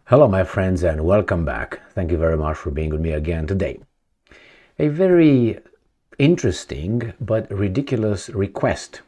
Hello my friends and welcome back. Thank you very much for being with me again today. A very interesting but ridiculous request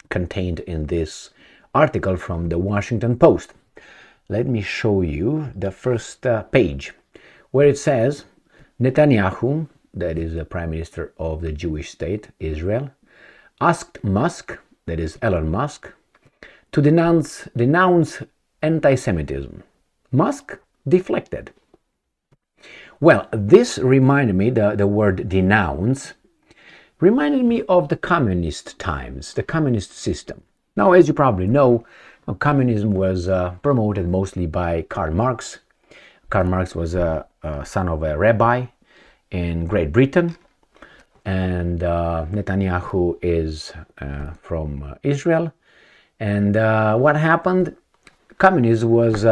contained in this article from the Washington Post. Let me show you the first page where it says Netanyahu, that is the Prime Minister of the Jewish state Israel, asked Musk, that is Elon Musk, to denounce anti-Semitism. Musk deflected. Well, this reminded me, the word denounce, reminded me of the communist times, the communist system. Now, as you probably know, communism was promoted mostly by Karl Marx. Karl Marx was a son of a rabbi in Great Britain, and Netanyahu is from Israel. And what happened? Communism was,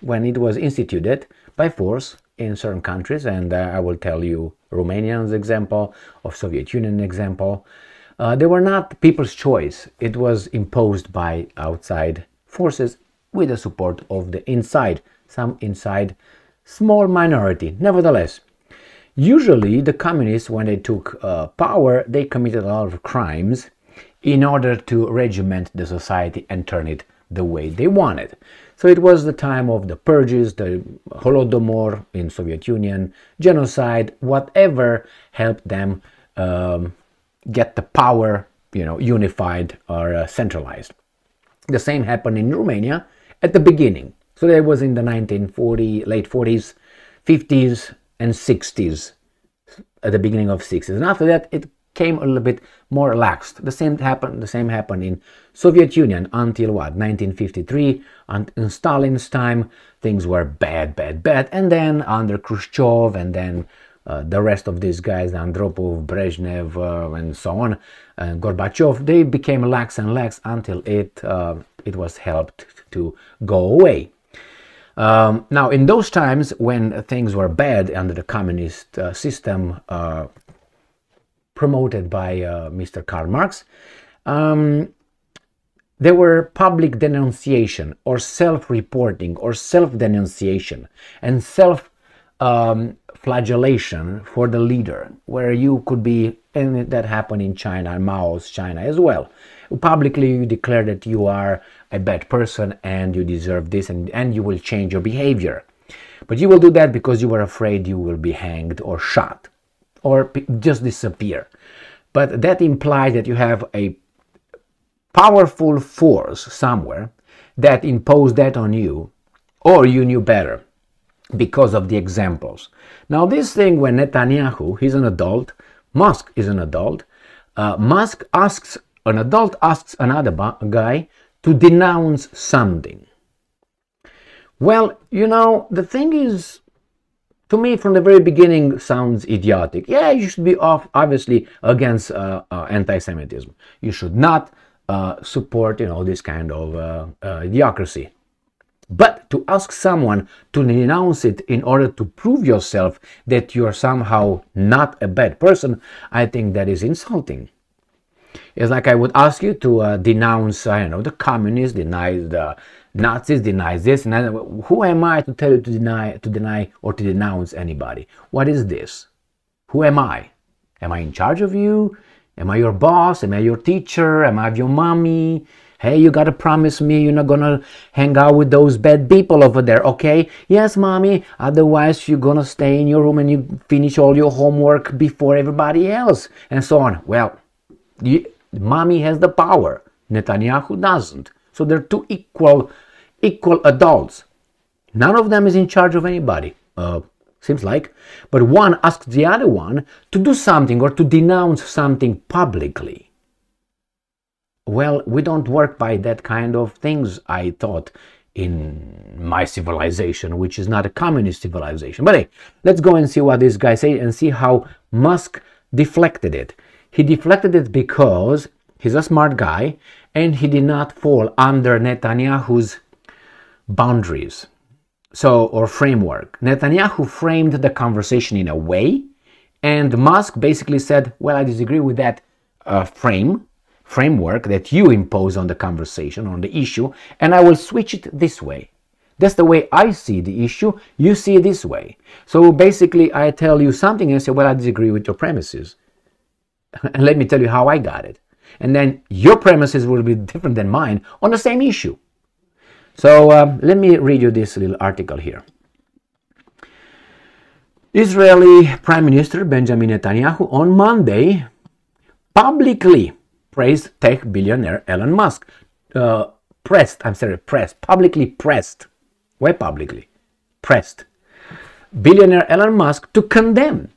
when it was instituted by force in certain countries, and I will tell you Romania's example, of Soviet Union example, they were not people's choice. It was imposed by outside forces with the support of the some inside small minority. Nevertheless, usually the communists, when they took power, they committed a lot of crimes in order to regiment the society and turn it the way they wanted. So it was the time of the purges, the Holodomor in Soviet Union, genocide, whatever helped them get the power, unified or centralized. The same happened in Romania at the beginning. So that was in the late 40s, 50s and 60s, at the beginning of 60s. And after that, it came a little bit more relaxed. The same happened in Soviet Union until what, 1953. And in Stalin's time, things were bad. And then under Khrushchev and then the rest of these guys, Andropov, Brezhnev, and so on, and Gorbachev, they became lax and lax until it was helped to go away. Now, in those times when things were bad under the communist system, promoted by Mr. Karl Marx, there were public denunciation or self-reporting or self-denunciation and self-flagellation for the leader, where you could be, and that happened in China, Mao's China as well. Publicly you declare that you are a bad person and you deserve this, and you will change your behavior. But you will do that because you were afraid you will be hanged or shot or just disappear. But that implies that you have a powerful force somewhere that imposed that on you, or you knew better because of the examples. Now this thing, when Netanyahu, he's an adult, Musk is an adult, an adult asks another guy to denounce something. Well, the thing is, to me, from the very beginning, sounds idiotic. Yeah, you should be obviously against anti-Semitism. You should not support, this kind of idiocracy. But to ask someone to denounce it in order to prove yourself that you're somehow not a bad person, I think that is insulting. It's like I would ask you to denounce, the communists, deny the Nazis, deny this, and who am I to tell you to deny or to denounce anybody? What is this? Who am I? Am I in charge of you? Am I your boss? Am I your teacher? Am I your mommy? Hey, you gotta promise me you're not gonna hang out with those bad people over there, okay? Yes, mommy, otherwise you're gonna stay in your room and you finish all your homework before everybody else, and so on. Well, mommy has the power. Netanyahu doesn't. So they're two equal adults. None of them is in charge of anybody, seems like. But one asks the other one to do something or to denounce something publicly. Well, we don't work by that kind of things, I thought, in my civilization, which is not a communist civilization. But hey, let's go and see what this guy said and see how Musk deflected it. He deflected it because he's a smart guy and he did not fall under Netanyahu's boundaries, or framework. Netanyahu framed the conversation in a way, and Musk basically said, well, I disagree with that framework that you impose on the conversation, on the issue, and I will switch it this way. That's the way I see the issue. You see it this way. So basically, I tell you something and say, well, I disagree with your premises. And let me tell you how I got it. And then your premises will be different than mine on the same issue. So let me read you this little article here. Israeli Prime Minister Benjamin Netanyahu on Monday publicly praised tech billionaire Elon Musk. Publicly pressed. Why publicly? Pressed. Billionaire Elon Musk to condemn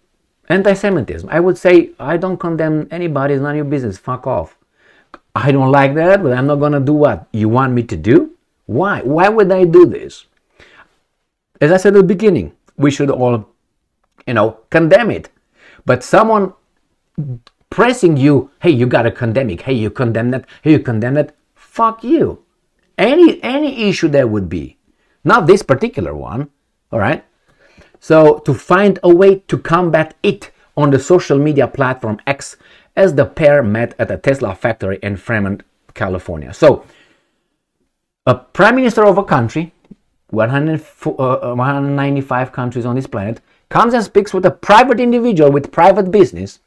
anti-Semitism. I would say, I don't condemn anybody, it's none of your business, fuck off. I don't like that, but I'm not going to do what you want me to do. Why? Why would I do this? As I said at the beginning, we should all, condemn it. But someone pressing you, hey, you got to condemn it, hey, you condemn that, hey, you condemn that, fuck you. Any issue there would be. Not this particular one, all right? So to find a way to combat it on the social media platform X, as the pair met at a Tesla factory in Fremont, California. So a prime minister of a country, 195 countries on this planet, comes and speaks with a private individual with private business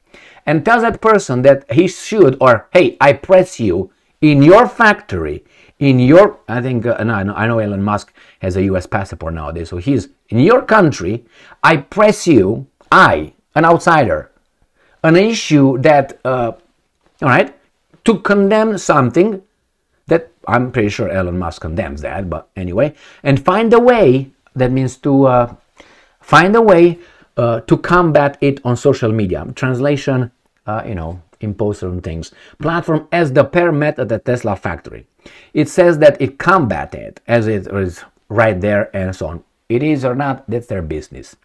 and tells that person that he should, or hey, I press you in your factory, in your, I know Elon Musk has a US passport nowadays, so he's in your country, I press you, an outsider, an issue that, all right, to condemn something that I'm pretty sure Elon Musk condemns that, but anyway, and find a way, that means to find a way to combat it on social media. Translation, impose certain things. Platform as the pair met at the Tesla factory. It says that it combated, as it is right there and so on. It is or not, that's their business.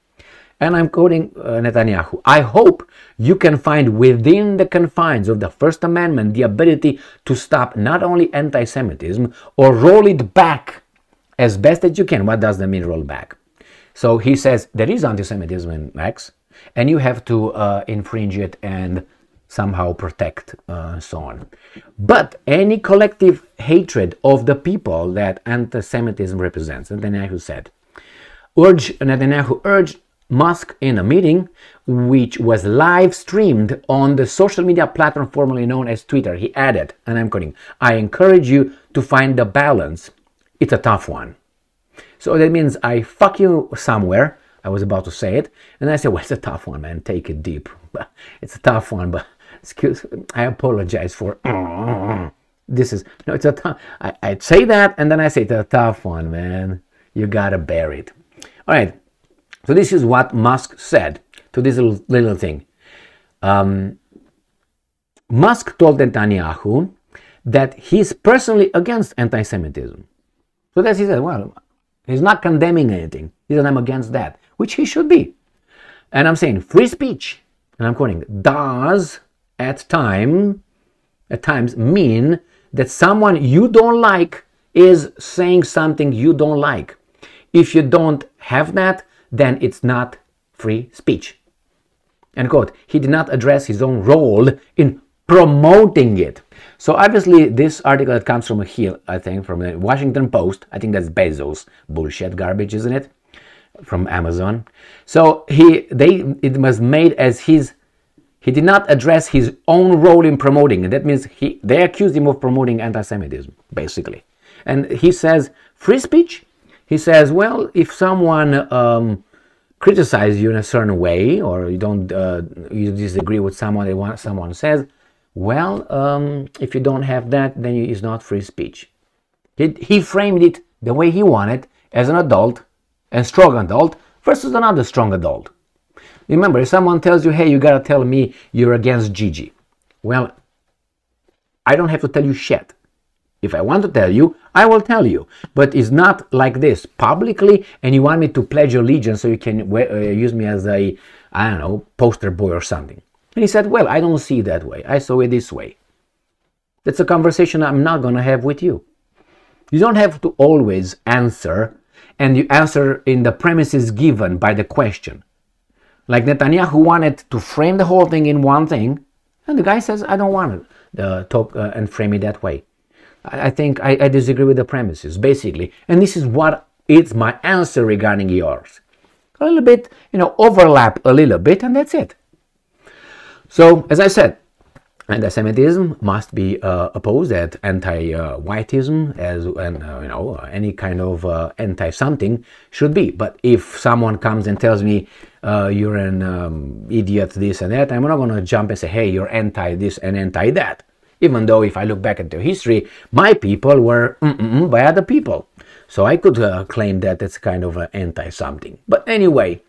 And I'm quoting Netanyahu. I hope you can find within the confines of the First Amendment the ability to stop not only anti-Semitism or roll it back as best as you can. What does that mean, roll back? So he says there is anti-Semitism in X, and you have to infringe it and somehow protect, so on. But any collective hatred of the people that anti-Semitism represents, Netanyahu said, Netanyahu urged Musk in a meeting which was live streamed on the social media platform formerly known as Twitter. He added, and I'm quoting, I encourage you to find the balance. It's a tough one. So that means I fuck you somewhere. I was about to say it. And I said, well, it's a tough one, man. Take it deep. It's a tough one, but I apologize for this is, no, it's a tough, I'd say that, and then I say it's a tough one, man. You gotta bear it. All right. So this is what Musk said to this little thing. Musk told Netanyahu that he's personally against anti-Semitism. So that's he said, well, he's not condemning anything. He said, I'm against that, which he should be. And I'm saying free speech, and I'm quoting, does at times mean that someone you don't like is saying something you don't like. If you don't have that, then it's not free speech. End quote. He did not address his own role in promoting it. So obviously this article that comes from here, I think from the Washington Post, I think that's Bezos bullshit garbage, isn't it? From Amazon. So it was made as he did not address his own role in promoting it. That means they accused him of promoting anti-Semitism, basically. And he says, free speech? He says, well, if someone criticizes you in a certain way, or you don't, you disagree with someone says, well, if you don't have that, then it's not free speech. He framed it the way he wanted, as an adult, a strong adult, versus another strong adult. Remember, if someone tells you, hey, you gotta tell me you're against Gigi. Well, I don't have to tell you shit. If I want to tell you, I will tell you. But it's not like this, publicly, and you want me to pledge allegiance so you can use me as a, I don't know, poster boy or something. And he said, well, I don't see it that way. I saw it this way. That's a conversation I'm not going to have with you. You don't have to always answer, and you answer in the premises given by the question. Like Netanyahu wanted to frame the whole thing in one thing, and the guy says, I don't want to talk and frame it that way. I think I disagree with the premises, basically. And this is what It's my answer regarding yours. A little bit, overlap a little bit, and that's it. So, as I said, anti-Semitism must be opposed at anti-whiteism, any kind of anti-something should be. But if someone comes and tells me you're an idiot, this and that, I'm not going to jump and say, hey, you're anti-this and anti-that. Even though if I look back into history, my people were by other people. So I could claim that it's kind of an anti-something. But anyway,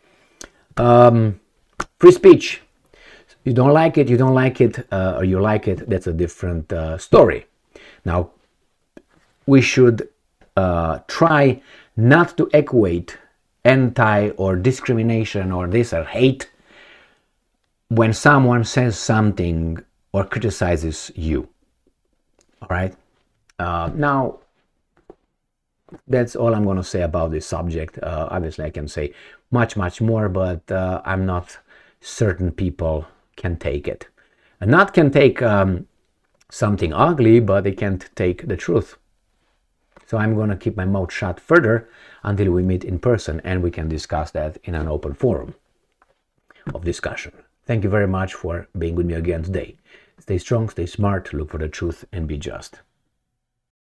free speech. You don't like it, or you like it, that's a different story. Now, we should try not to equate anti or discrimination or this or hate when someone says something or criticizes you. All right? Now, that's all I'm going to say about this subject. Obviously, I can say much, much more, but I'm not certain people can take it. And not can take something ugly, but they can't take the truth. So I'm going to keep my mouth shut further until we meet in person and we can discuss that in an open forum of discussion. Thank you very much for being with me again today. Stay strong, stay smart, look for the truth, and be just.